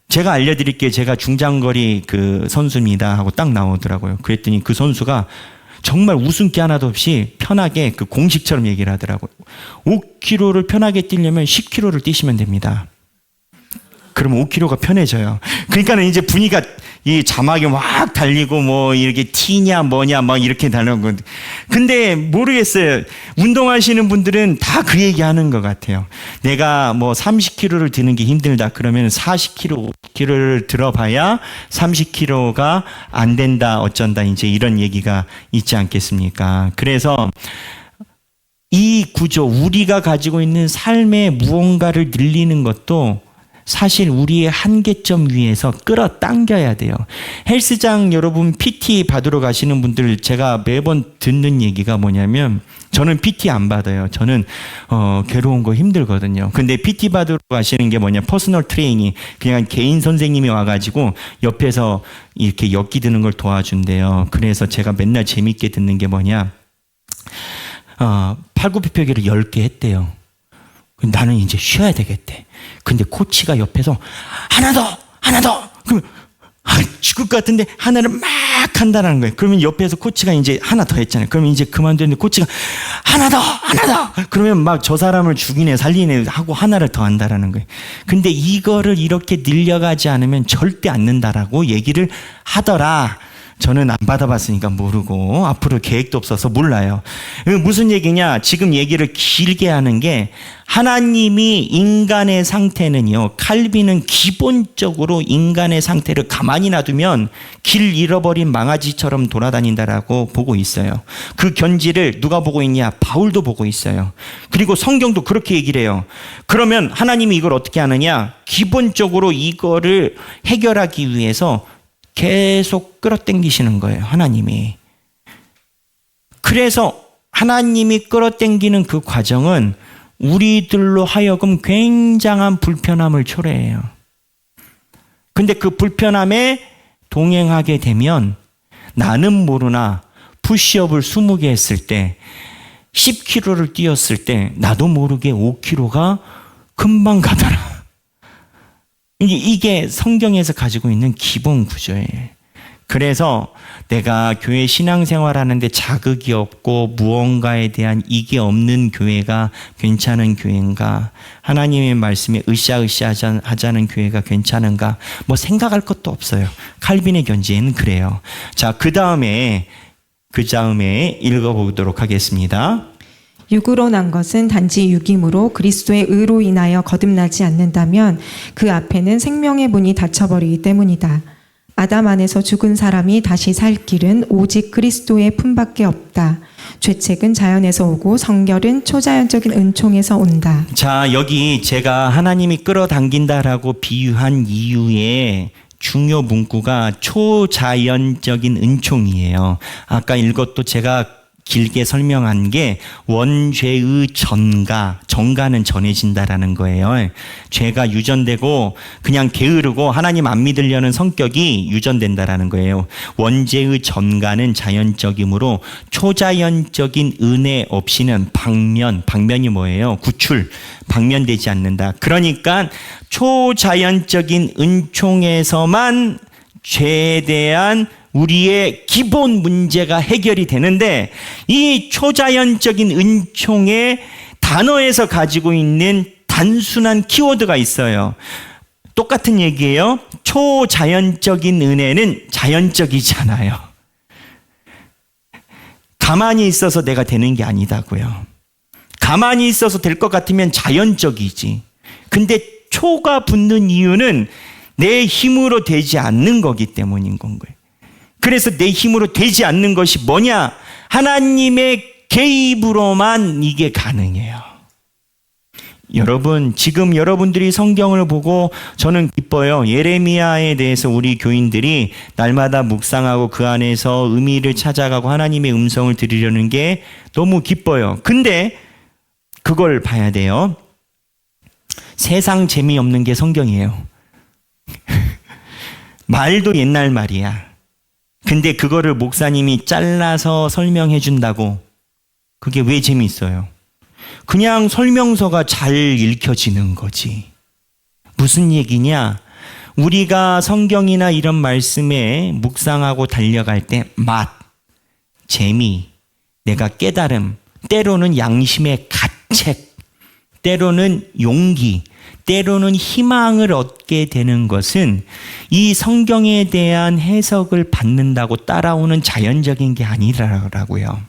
제가 알려드릴게요. 제가 중장거리 그 선수입니다 하고 딱 나오더라고요. 그랬더니 그 선수가 정말 웃음기 하나도 없이 편하게 그 공식처럼 얘기를 하더라고요. 5km를 편하게 뛰려면 10km를 뛰시면 됩니다. 그러면 5km가 편해져요. 그러니까는 이제 분위기가 이 자막이 막 달리고 뭐 이렇게 티냐 뭐냐 막 이렇게 달리는 건데. 근데 모르겠어요. 운동하시는 분들은 다 그 얘기 하는 것 같아요. 내가 뭐 30km를 드는 게 힘들다. 그러면 40km, 5km를 들어봐야 30km가 안 된다. 어쩐다. 이제 이런 얘기가 있지 않겠습니까? 그래서 이 구조, 우리가 가지고 있는 삶의 무언가를 늘리는 것도 사실 우리의 한계점 위에서 끌어당겨야 돼요. 헬스장 여러분 PT 받으러 가시는 분들 제가 매번 듣는 얘기가 뭐냐면 저는 PT 안 받아요. 저는 괴로운 거 힘들거든요. 근데 PT 받으러 가시는 게 뭐냐, 퍼스널 트레이닝, 그냥 개인 선생님이 와가지고 옆에서 이렇게 엮기 드는 걸 도와준대요. 그래서 제가 맨날 재밌게 듣는 게 뭐냐, 팔굽혀펴기를 10개 했대요. 나는 이제 쉬어야 되겠대. 근데 코치가 옆에서 하나 더. 그러면 죽을 것 같은데 하나를 막 한다는 거예요. 그러면 옆에서 코치가 이제 하나 더 했잖아요. 그러면 이제 그만두는데 코치가 하나 더. 그러면 막 저 사람을 죽이네 살리네 하고 하나를 더 한다라는 거예요. 근데 이거를 이렇게 늘려가지 않으면 절대 안 는다라고 얘기를 하더라. 저는 안 받아봤으니까 모르고 앞으로 계획도 없어서 몰라요. 무슨 얘기냐? 지금 얘기를 길게 하는 게 하나님이 인간의 상태는요, 칼빈은 기본적으로 인간의 상태를 가만히 놔두면 길 잃어버린 망아지처럼 돌아다닌다라고 보고 있어요. 그 견지를 누가 보고 있냐? 바울도 보고 있어요. 그리고 성경도 그렇게 얘기를 해요. 그러면 하나님이 이걸 어떻게 하느냐? 기본적으로 이거를 해결하기 위해서 계속 끌어당기시는 거예요, 하나님이. 그래서 하나님이 끌어당기는 그 과정은 우리들로 하여금 굉장한 불편함을 초래해요. 근데 그 불편함에 동행하게 되면 나는 모르나 푸시업을 20개 했을 때 10km를 뛰었을 때 나도 모르게 5km가 금방 가더라. 이게 성경에서 가지고 있는 기본 구조예요. 그래서 내가 교회 신앙생활 하는데 자극이 없고 무언가에 대한 이게 없는 교회가 괜찮은 교회인가? 하나님의 말씀에 으쌰으쌰 하자는 교회가 괜찮은가? 뭐 생각할 것도 없어요. 칼빈의 견지에는 그래요. 자, 그 다음에 읽어보도록 하겠습니다. 육으로 난 것은 단지 육이므로 그리스도의 의로 인하여 거듭나지 않는다면 그 앞에는 생명의 문이 닫혀버리기 때문이다. 아담 안에서 죽은 사람이 다시 살 길은 오직 그리스도의 품밖에 없다. 죄책은 자연에서 오고 성결은 초자연적인 은총에서 온다. 자, 여기 제가 하나님이 끌어당긴다라고 비유한 이유의 중요 문구가 초자연적인 은총이에요. 아까 읽었도 제가 길게 설명한 게 원죄의 전가는 전해진다라는 거예요. 죄가 유전되고 그냥 게으르고 하나님 안 믿으려는 성격이 유전된다라는 거예요. 원죄의 전가는 자연적이므로 초자연적인 은혜 없이는 방면이 뭐예요? 구출, 방면되지 않는다. 그러니까 초자연적인 은총에서만 죄에 대한 우리의 기본 문제가 해결이 되는데, 이 초자연적인 은총의 단어에서 가지고 있는 단순한 키워드가 있어요. 똑같은 얘기예요. 초자연적인 은혜는 자연적이지 않아요. 가만히 있어서 내가 되는 게 아니다고요. 가만히 있어서 될 것 같으면 자연적이지. 근데 초가 붙는 이유는 내 힘으로 되지 않는 거기 때문인 건 거예요. 그래서 내 힘으로 되지 않는 것이 뭐냐? 하나님의 개입으로만 이게 가능해요. 여러분, 지금 여러분들이 성경을 보고 저는 기뻐요. 예레미야에 대해서 우리 교인들이 날마다 묵상하고 그 안에서 의미를 찾아가고 하나님의 음성을 들으려는 게 너무 기뻐요. 근데 그걸 봐야 돼요. 세상 재미없는 게 성경이에요. 말도 옛날 말이야. 근데 그거를 목사님이 잘라서 설명해 준다고, 그게 왜 재미있어요? 그냥 설명서가 잘 읽혀지는 거지. 무슨 얘기냐? 우리가 성경이나 이런 말씀에 묵상하고 달려갈 때 맛, 재미, 내가 깨달음, 때로는 양심의 가책, 때로는 용기, 때로는 희망을 얻게 되는 것은 이 성경에 대한 해석을 받는다고 따라오는 자연적인 게 아니라고요.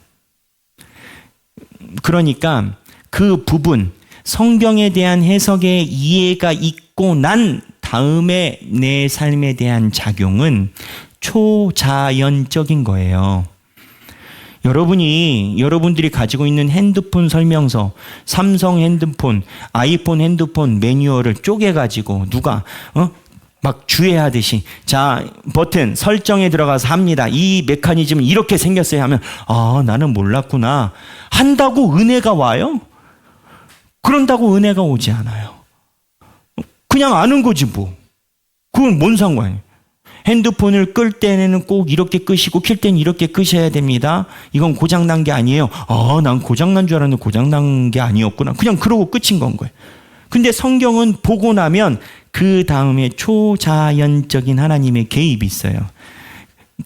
그러니까 그 부분, 성경에 대한 해석의 이해가 있고 난 다음에 내 삶에 대한 작용은 초자연적인 거예요. 여러분들이 가지고 있는 핸드폰 설명서, 삼성 핸드폰, 아이폰 핸드폰 매뉴얼을 쪼개가지고 누가 막 주의하듯이, 자, 버튼 설정에 들어가서 합니다. 이 메커니즘은 이렇게 생겼어요 하면, 아, 나는 몰랐구나. 한다고 은혜가 와요? 그런다고 은혜가 오지 않아요. 그냥 아는 거지 뭐. 그건 뭔 상관이에요. 핸드폰을 끌 때는 꼭 이렇게 끄시고 킬 때는 이렇게 끄셔야 됩니다. 이건 고장난 게 아니에요. 아, 난 고장난 줄 알았는데 고장난 게 아니었구나. 그냥 그러고 끝인 건 거예요. 근데 성경은 보고 나면 그 다음에 초자연적인 하나님의 개입이 있어요.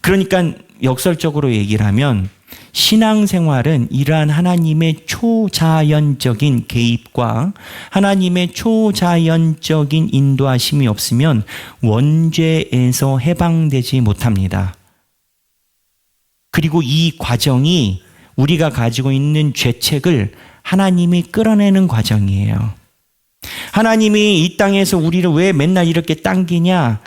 그러니까 역설적으로 얘기를 하면 신앙생활은 이러한 하나님의 초자연적인 개입과 하나님의 초자연적인 인도하심이 없으면 원죄에서 해방되지 못합니다. 그리고 이 과정이 우리가 가지고 있는 죄책을 하나님이 끌어내는 과정이에요. 하나님이 이 땅에서 우리를 왜 맨날 이렇게 당기냐?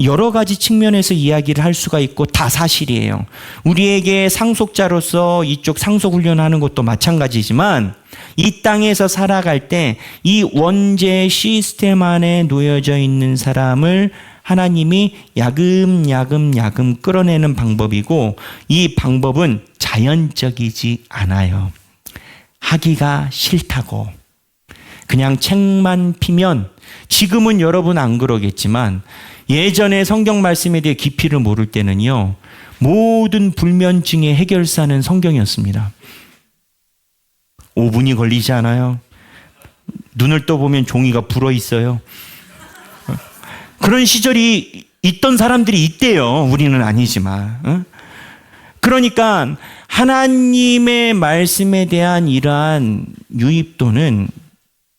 여러 가지 측면에서 이야기를 할 수가 있고 다 사실이에요. 우리에게 상속자로서 이쪽 상속 훈련하는 것도 마찬가지지만 이 땅에서 살아갈 때 이 원죄 시스템 안에 놓여져 있는 사람을 하나님이 야금야금 끌어내는 방법이고, 이 방법은 자연적이지 않아요. 하기가 싫다고 그냥 책만 피면, 지금은 여러분 안 그러겠지만 예전에 성경 말씀에 대해 깊이를 모를 때는요, 모든 불면증의 해결사는 성경이었습니다. 5분이 걸리지 않아요. 눈을 떠보면 종이가 불어 있어요. 그런 시절이 있던 사람들이 있대요. 우리는 아니지만. 그러니까 하나님의 말씀에 대한 이러한 유입도는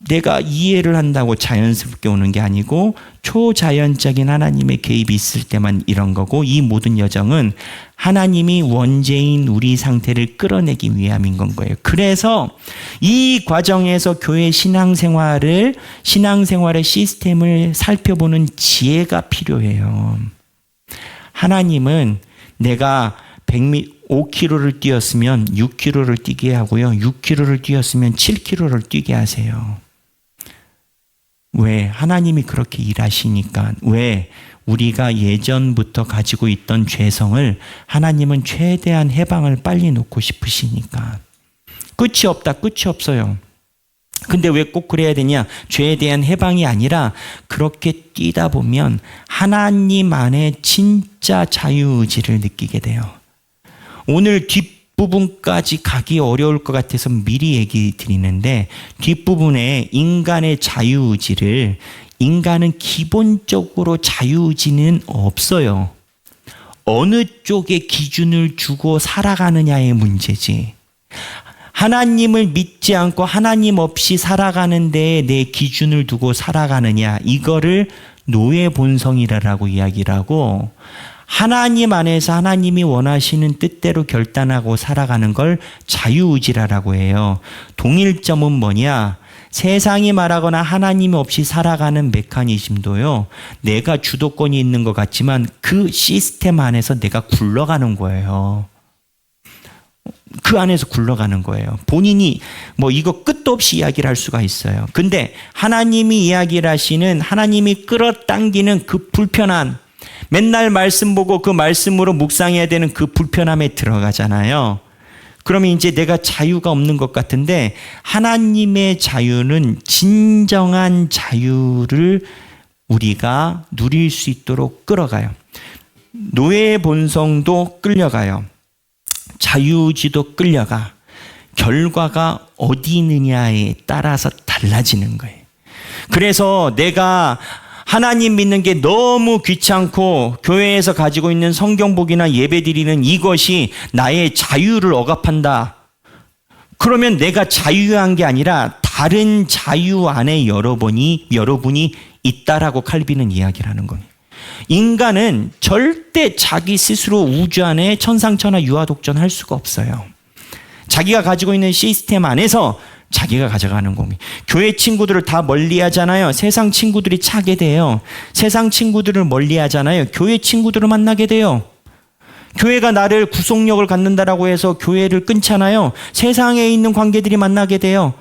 내가 이해를 한다고 자연스럽게 오는 게 아니고 초자연적인 하나님의 개입이 있을 때만 이런 거고, 이 모든 여정은 하나님이 원죄인 우리 상태를 끌어내기 위함인 건 거예요. 그래서 이 과정에서 교회 신앙생활의 시스템을 살펴보는 지혜가 필요해요. 하나님은 내가 5km를 뛰었으면 6km를 뛰게 하고요. 6km를 뛰었으면 7km를 뛰게 하세요. 왜? 하나님이 그렇게 일하시니까. 왜? 우리가 예전부터 가지고 있던 죄성을 하나님은 최대한 해방을 빨리 놓고 싶으시니까. 끝이 없다. 끝이 없어요. 근데 왜 꼭 그래야 되냐? 죄에 대한 해방이 아니라 그렇게 뛰다 보면 하나님 안에 진짜 자유의지를 느끼게 돼요. 오늘 뒷부분까지 가기 어려울 것 같아서 미리 얘기 드리는데, 뒷부분에 인간의 자유의지를, 인간은 기본적으로 자유의지는 없어요. 어느 쪽에 기준을 주고 살아가느냐의 문제지. 하나님을 믿지 않고 하나님 없이 살아가는 데에 내 기준을 두고 살아가느냐, 이거를 노예 본성이라고 이야기를 하고, 하나님 안에서 하나님이 원하시는 뜻대로 결단하고 살아가는 걸 자유의지라고 해요. 동일점은 뭐냐? 세상이 말하거나 하나님 없이 살아가는 메커니즘도요, 내가 주도권이 있는 것 같지만 그 시스템 안에서 내가 굴러가는 거예요. 그 안에서 굴러가는 거예요. 본인이 뭐 이거 끝도 없이 이야기를 할 수가 있어요. 근데 하나님이 이야기를 하시는, 하나님이 끌어당기는 그 불편한, 맨날 말씀 보고 그 말씀으로 묵상해야 되는 그 불편함에 들어가잖아요. 그러면 이제 내가 자유가 없는 것 같은데, 하나님의 자유는 진정한 자유를 우리가 누릴 수 있도록 끌어가요. 노예의 본성도 끌려가요. 자유의지도 끌려가. 결과가 어디 있느냐에 따라서 달라지는 거예요. 그래서 내가 하나님 믿는 게 너무 귀찮고 교회에서 가지고 있는 성경복이나 예배드리는 이것이 나의 자유를 억압한다. 그러면 내가 자유한 게 아니라 다른 자유 안에 여러분이 있다라고 칼빈은 이야기를 하는 거예요. 인간은 절대 자기 스스로 우주 안에 천상천하 유아독존 할 수가 없어요. 자기가 가지고 있는 시스템 안에서 자기가 가져가는 겁니다. 교회 친구들을 다 멀리 하잖아요. 세상 친구들이 차게 돼요. 세상 친구들을 멀리 하잖아요. 교회 친구들을 만나게 돼요. 교회가 나를 구속력을 갖는다라고 해서 교회를 끊잖아요. 세상에 있는 관계들이 만나게 돼요.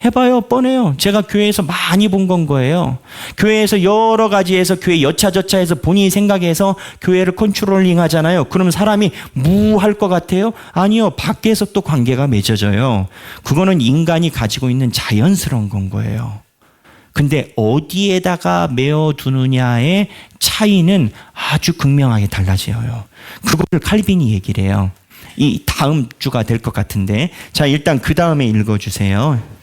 해봐요. 뻔해요. 제가 교회에서 많이 본 건 거예요. 교회에서 여러 가지에서 교회 여차저차해서 본인이 생각해서 교회를 컨트롤링 하잖아요. 그럼 사람이 무할 것 같아요? 아니요. 밖에서 또 관계가 맺어져요. 그거는 인간이 가지고 있는 자연스러운 건 거예요. 근데 어디에다가 메어두느냐의 차이는 아주 극명하게 달라져요. 그거를 칼빈이 얘기를 해요. 이 다음 주가 될 것 같은데, 자, 일단 그 다음에 읽어주세요.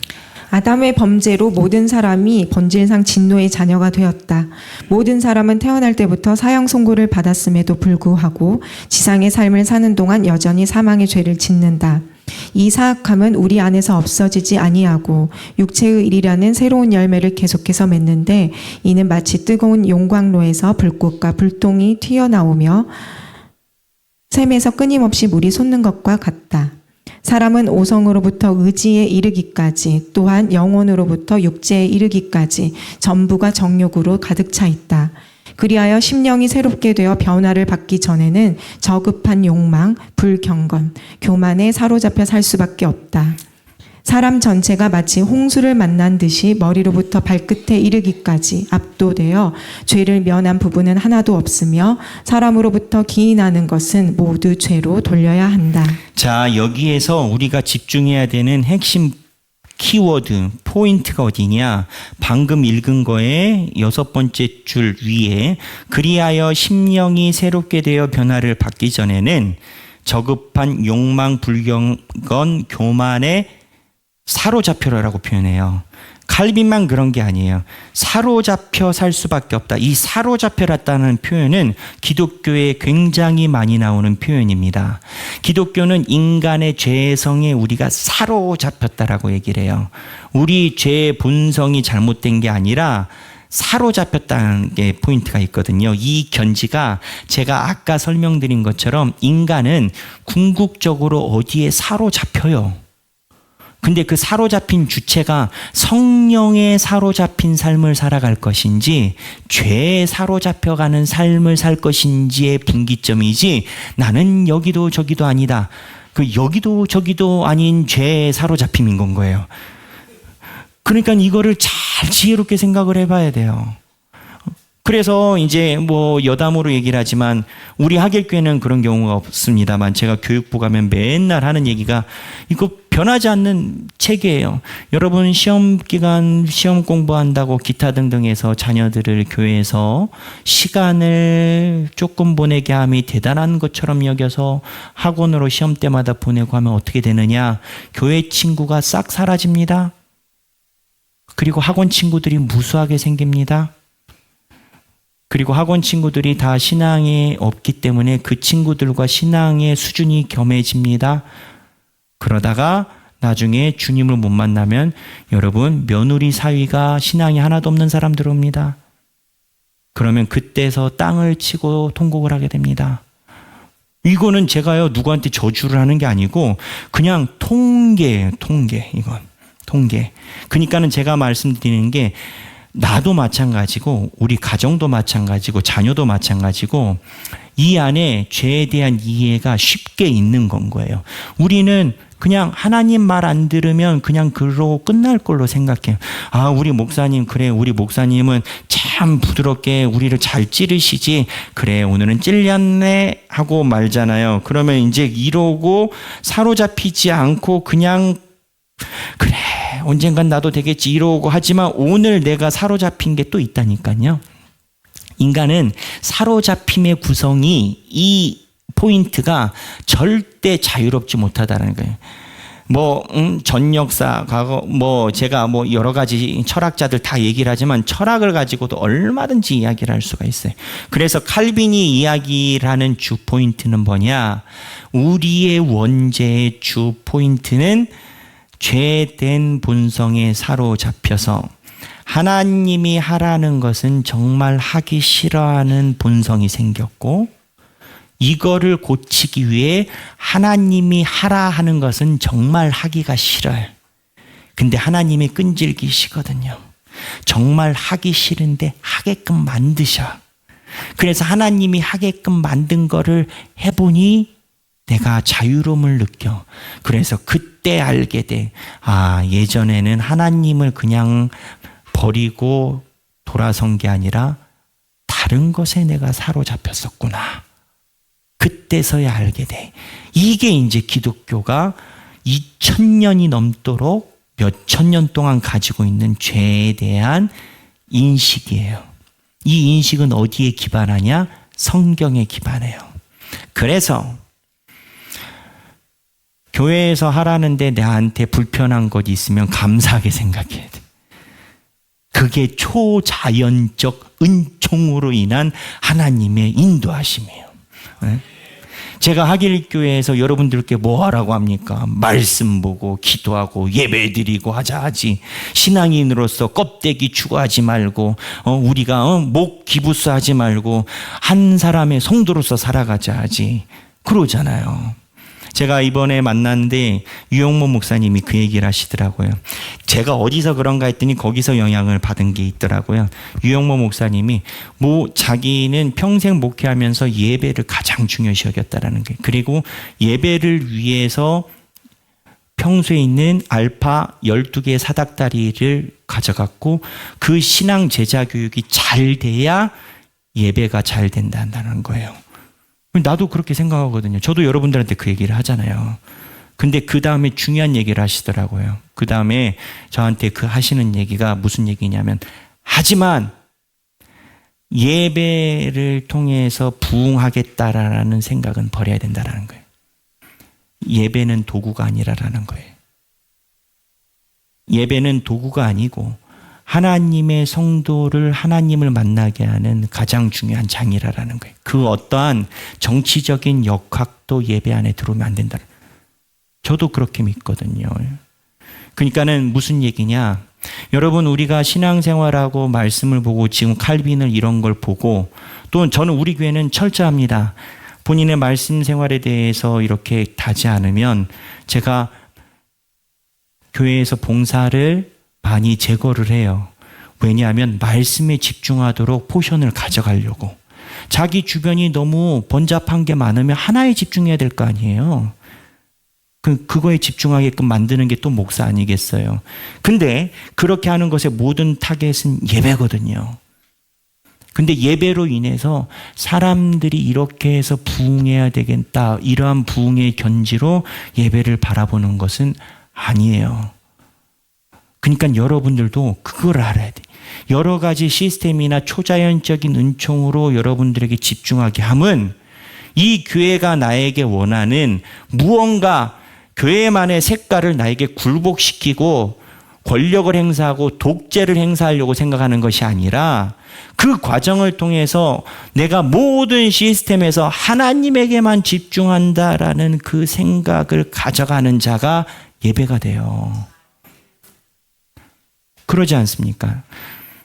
아담의 범죄로 모든 사람이 본질상 진노의 자녀가 되었다. 모든 사람은 태어날 때부터 사형 선고를 받았음에도 불구하고 지상의 삶을 사는 동안 여전히 사망의 죄를 짓는다. 이 사악함은 우리 안에서 없어지지 아니하고 육체의 일이라는 새로운 열매를 계속해서 맺는데, 이는 마치 뜨거운 용광로에서 불꽃과 불똥이 튀어나오며 샘에서 끊임없이 물이 솟는 것과 같다. 사람은 오성으로부터 의지에 이르기까지, 또한 영혼으로부터 육체에 이르기까지 전부가 정욕으로 가득 차 있다. 그리하여 심령이 새롭게 되어 변화를 받기 전에는 저급한 욕망, 불경건, 교만에 사로잡혀 살 수밖에 없다. 사람 전체가 마치 홍수를 만난 듯이 머리로부터 발끝에 이르기까지 압도되어 죄를 면한 부분은 하나도 없으며 사람으로부터 기인하는 것은 모두 죄로 돌려야 한다. 자, 여기에서 우리가 집중해야 되는 핵심 키워드, 포인트가 어디냐? 방금 읽은 거에 6번째 줄 위에, 그리하여 심령이 새롭게 되어 변화를 받기 전에는 저급한 욕망, 불경건, 교만에 사로잡혀라라고 표현해요. 칼빈만 그런 게 아니에요. 사로잡혀 살 수밖에 없다. 이 사로잡혀랐다는 표현은 기독교에 굉장히 많이 나오는 표현입니다. 기독교는 인간의 죄성에 우리가 사로잡혔다라고 얘기를 해요. 우리 죄의 본성이 잘못된 게 아니라 사로잡혔다는 게 포인트가 있거든요. 이 견지가 제가 아까 설명드린 것처럼 인간은 궁극적으로 어디에 사로잡혀요. 근데 그 사로잡힌 주체가 성령에 사로잡힌 삶을 살아갈 것인지 죄에 사로잡혀가는 삶을 살 것인지의 분기점이지, 나는 여기도 저기도 아니다. 그 여기도 저기도 아닌 죄에 사로잡힘인 건 거예요. 그러니까 이거를 잘 지혜롭게 생각을 해봐야 돼요. 그래서 이제 뭐 여담으로 얘기를 하지만 우리 하길교회는 그런 경우가 없습니다만, 제가 교육부 가면 맨날 하는 얘기가 이거 변하지 않는 체계예요. 여러분 시험 기간 시험 공부한다고 기타 등등 해서 자녀들을 교회에서 시간을 조금 보내게 함이 대단한 것처럼 여겨서 학원으로 시험 때마다 보내고 하면 어떻게 되느냐? 교회 친구가 싹 사라집니다. 그리고 학원 친구들이 무수하게 생깁니다. 그리고 학원 친구들이 다 신앙이 없기 때문에 그 친구들과 신앙의 수준이 겸해집니다. 그러다가 나중에 주님을 못 만나면 여러분 며느리 사위가 신앙이 하나도 없는 사람들 옵니다. 그러면 그때서 땅을 치고 통곡을 하게 됩니다. 이거는 제가요 누구한테 저주를 하는 게 아니고 그냥 통계예요. 통계. 이건 통계. 그러니까는 제가 말씀드리는 게 나도 마찬가지고 우리 가정도 마찬가지고 자녀도 마찬가지고 이 안에 죄에 대한 이해가 쉽게 있는 건 거예요. 우리는 그냥 하나님 말 안 들으면 그냥 그러고 끝날 걸로 생각해요. 아, 우리 목사님, 그래, 우리 목사님은 참 부드럽게 우리를 잘 찌르시지. 그래, 오늘은 찔렸네 하고 말잖아요. 그러면 이제 이러고 사로잡히지 않고 그냥 그래, 언젠간 나도 되겠지 이러고 하지만 오늘 내가 사로잡힌 게 또 있다니까요. 인간은 사로잡힘의 구성이 이 포인트가 절대 자유롭지 못하다는 거예요. 전 역사, 과거, 제가 여러 가지 철학자들 다 얘기를 하지만 철학을 가지고도 얼마든지 이야기를 할 수가 있어요. 그래서 칼빈이 이야기를 하는 주 포인트는 뭐냐? 우리의 원죄의 주 포인트는 죄된 본성에 사로잡혀서 하나님이 하라는 것은 정말 하기 싫어하는 본성이 생겼고, 이거를 고치기 위해 하나님이 하라 하는 것은 정말 하기가 싫어요. 근데 하나님이 끈질기시거든요. 정말 하기 싫은데 하게끔 만드셔. 그래서 하나님이 하게끔 만든 거를 해보니 내가 자유로움을 느껴. 그래서 그때 알게 돼. 아, 예전에는 하나님을 그냥 버리고 돌아선 게 아니라 다른 것에 내가 사로잡혔었구나. 그때서야 알게 돼. 이게 이제 기독교가 2000년이 넘도록 몇천 년 동안 가지고 있는 죄에 대한 인식이에요. 이 인식은 어디에 기반하냐? 성경에 기반해요. 그래서 교회에서 하라는데 나한테 불편한 것이 있으면 감사하게 생각해야 돼. 그게 초자연적 은총으로 인한 하나님의 인도하심이에요. 네? 제가 하길교회에서 여러분들께 뭐 하라고 합니까? 말씀 보고 기도하고 예배드리고 하자 하지. 신앙인으로서 껍데기 추구하지 말고 우리가 목 기부스 하지 말고 한 사람의 성도로서 살아가자 하지. 그러잖아요. 제가 이번에 만났는데 유영모 목사님이 그 얘기를 하시더라고요. 제가 어디서 그런가 했더니 거기서 영향을 받은 게 있더라고요. 유영모 목사님이 자기는 평생 목회하면서 예배를 가장 중요시 여겼다라는 거예요. 그리고 예배를 위해서 평소에 있는 알파 12개의 사닥다리를 가져갔고 그 신앙 제자 교육이 잘 돼야 예배가 잘 된다는 거예요. 나도 그렇게 생각하거든요. 저도 여러분들한테 그 얘기를 하잖아요. 근데 그 다음에 중요한 얘기를 하시더라고요. 그 다음에 저한테 그 하시는 얘기가 무슨 얘기냐면, 하지만 예배를 통해서 부흥하겠다라는 생각은 버려야 된다라는 거예요. 예배는 도구가 아니라라는 거예요. 예배는 도구가 아니고 하나님의 성도를 하나님을 만나게 하는 가장 중요한 장이라는 거예요. 그 어떠한 정치적인 역학도 예배 안에 들어오면 안 된다. 저도 그렇게 믿거든요. 그러니까는 무슨 얘기냐? 여러분, 우리가 신앙생활하고 말씀을 보고 지금 칼빈을 이런 걸 보고, 또 저는 우리 교회는 철저합니다. 본인의 말씀 생활에 대해서 이렇게 다지 않으면 제가 교회에서 봉사를 많이 제거를 해요. 왜냐하면 말씀에 집중하도록 포션을 가져가려고. 자기 주변이 너무 번잡한 게 많으면 하나에 집중해야 될 거 아니에요. 그거에 집중하게끔 만드는 게 또 목사 아니겠어요. 근데 그렇게 하는 것의 모든 타겟은 예배거든요. 근데 예배로 인해서 사람들이 이렇게 해서 부흥해야 되겠다, 이러한 부흥의 견지로 예배를 바라보는 것은 아니에요. 그러니까 여러분들도 그걸 알아야 돼. 여러 가지 시스템이나 초자연적인 은총으로 여러분들에게 집중하게 함은 이 교회가 나에게 원하는 무언가 교회만의 색깔을 나에게 굴복시키고 권력을 행사하고 독재를 행사하려고 생각하는 것이 아니라 그 과정을 통해서 내가 모든 시스템에서 하나님에게만 집중한다라는 그 생각을 가져가는 자가 예배가 돼요. 그러지 않습니까?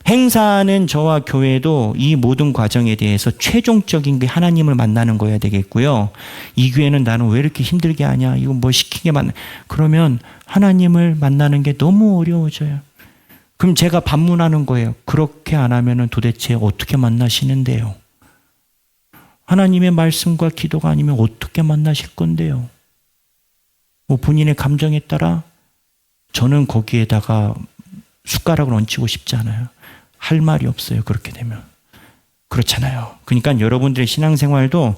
행사하는 저와 교회도 이 모든 과정에 대해서 최종적인 게 하나님을 만나는 거여야 되겠고요. 이 교회는 나는 왜 이렇게 힘들게 하냐? 이거 뭐 시키게 만나. 그러면 하나님을 만나는 게 너무 어려워져요. 그럼 제가 반문하는 거예요. 그렇게 안 하면 도대체 어떻게 만나시는데요? 하나님의 말씀과 기도가 아니면 어떻게 만나실 건데요? 뭐 본인의 감정에 따라 저는 거기에다가 숟가락을 얹히고 싶지 않아요. 할 말이 없어요. 그렇게 되면. 그렇잖아요. 그러니까 여러분들의 신앙생활도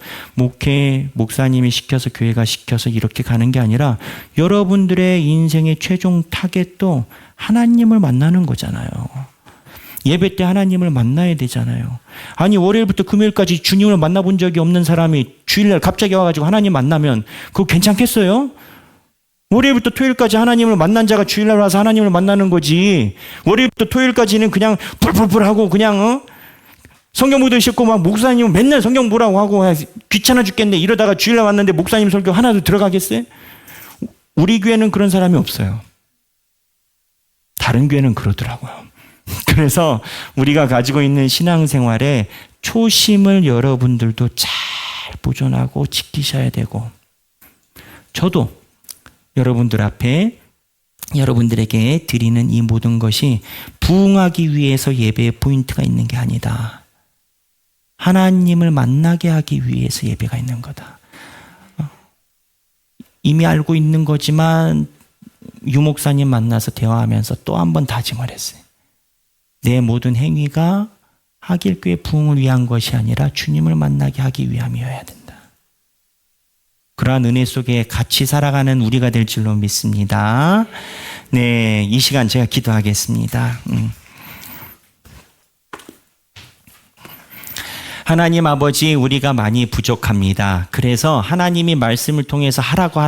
목사님이 시켜서 교회가 시켜서 이렇게 가는 게 아니라 여러분들의 인생의 최종 타겟도 하나님을 만나는 거잖아요. 예배 때 하나님을 만나야 되잖아요. 아니 월요일부터 금요일까지 주님을 만나본 적이 없는 사람이 주일날 갑자기 와가지고 하나님 만나면 그거 괜찮겠어요? 월요일부터 토요일까지 하나님을 만난 자가 주일날 와서 하나님을 만나는 거지. 월요일부터 토요일까지는 그냥 불불불 하고 그냥 성경 보도 싫고 막 목사님은 맨날 성경 보라고 하고 귀찮아 죽겠네 이러다가 주일날 왔는데 목사님 설교 하나도 들어가겠어요? 우리 교회는 그런 사람이 없어요. 다른 교회는 그러더라고요. 그래서 우리가 가지고 있는 신앙생활에 초심을 여러분들도 잘 보존하고 지키셔야 되고, 저도 여러분들 앞에 여러분들에게 드리는 이 모든 것이 부흥하기 위해서 예배의 포인트가 있는 게 아니다. 하나님을 만나게 하기 위해서 예배가 있는 거다. 이미 알고 있는 거지만 유 목사님 만나서 대화하면서 또 한 번 다짐을 했어요. 내 모든 행위가 하길교회 부흥을 위한 것이 아니라 주님을 만나게 하기 위함이어야 된다. 그러한 은혜 속에 같이 살아가는 우리가 될 줄로 믿습니다. 네, 이 시간 제가 기도하겠습니다. 하나님 아버지, 우리가 많이 부족합니다. 그래서 하나님이 말씀을 통해서 하라고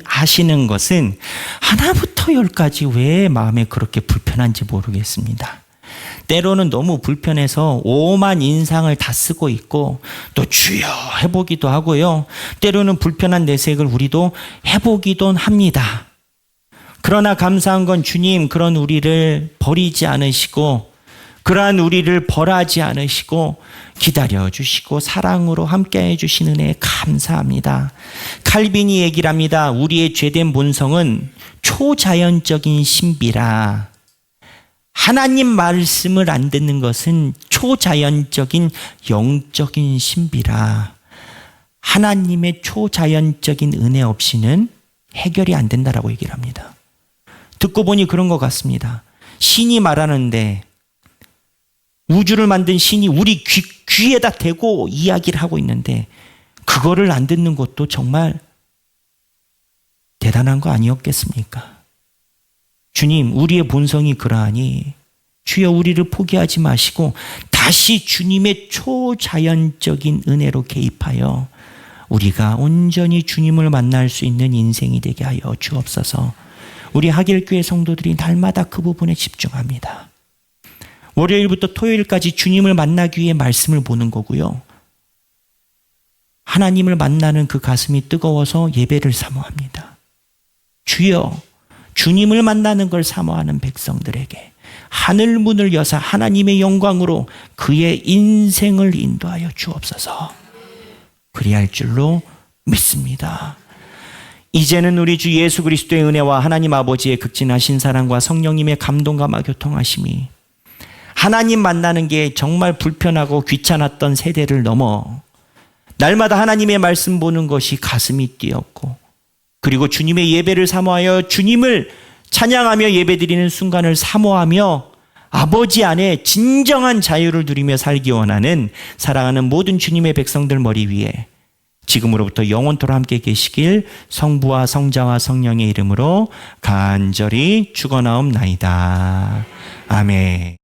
하시는 것은 하나부터 열까지 왜 마음에 그렇게 불편한지 모르겠습니다. 때로는 너무 불편해서 오만 인상을 다 쓰고 있고 또 주여 해보기도 하고요. 때로는 불편한 내색을 우리도 해보기도 합니다. 그러나 감사한 건 주님 그런 우리를 버리지 않으시고 그러한 우리를 벌하지 않으시고 기다려주시고 사랑으로 함께해 주신 은혜에 감사합니다. 칼빈이 얘기를 합니다. 우리의 죄된 본성은 초자연적인 신비라. 하나님 말씀을 안 듣는 것은 초자연적인 영적인 신비라. 하나님의 초자연적인 은혜 없이는 해결이 안 된다라고 얘기를 합니다. 듣고 보니 그런 것 같습니다. 신이 말하는데 우주를 만든 신이 우리 귀에다 대고 이야기를 하고 있는데 그거를 안 듣는 것도 정말 대단한 거 아니었겠습니까? 주님, 우리의 본성이 그러하니 주여 우리를 포기하지 마시고 다시 주님의 초자연적인 은혜로 개입하여 우리가 온전히 주님을 만날 수 있는 인생이 되게 하여 주옵소서. 우리 하길교회 성도들이 날마다 그 부분에 집중합니다. 월요일부터 토요일까지 주님을 만나기 위해 말씀을 보는 거고요. 하나님을 만나는 그 가슴이 뜨거워서 예배를 사모합니다. 주여, 주님을 만나는 걸 사모하는 백성들에게 하늘 문을 여사 하나님의 영광으로 그의 인생을 인도하여 주옵소서. 그리할 줄로 믿습니다. 이제는 우리 주 예수 그리스도의 은혜와 하나님 아버지의 극진하신 사랑과 성령님의 감동감화 교통하심이 하나님 만나는 게 정말 불편하고 귀찮았던 세대를 넘어 날마다 하나님의 말씀 보는 것이 가슴이 뛰었고, 그리고 주님의 예배를 사모하여 주님을 찬양하며 예배드리는 순간을 사모하며 아버지 안에 진정한 자유를 누리며 살기 원하는 사랑하는 모든 주님의 백성들 머리 위에 지금으로부터 영원토록 함께 계시길 성부와 성자와 성령의 이름으로 간절히 축원하옵나이다. 아멘.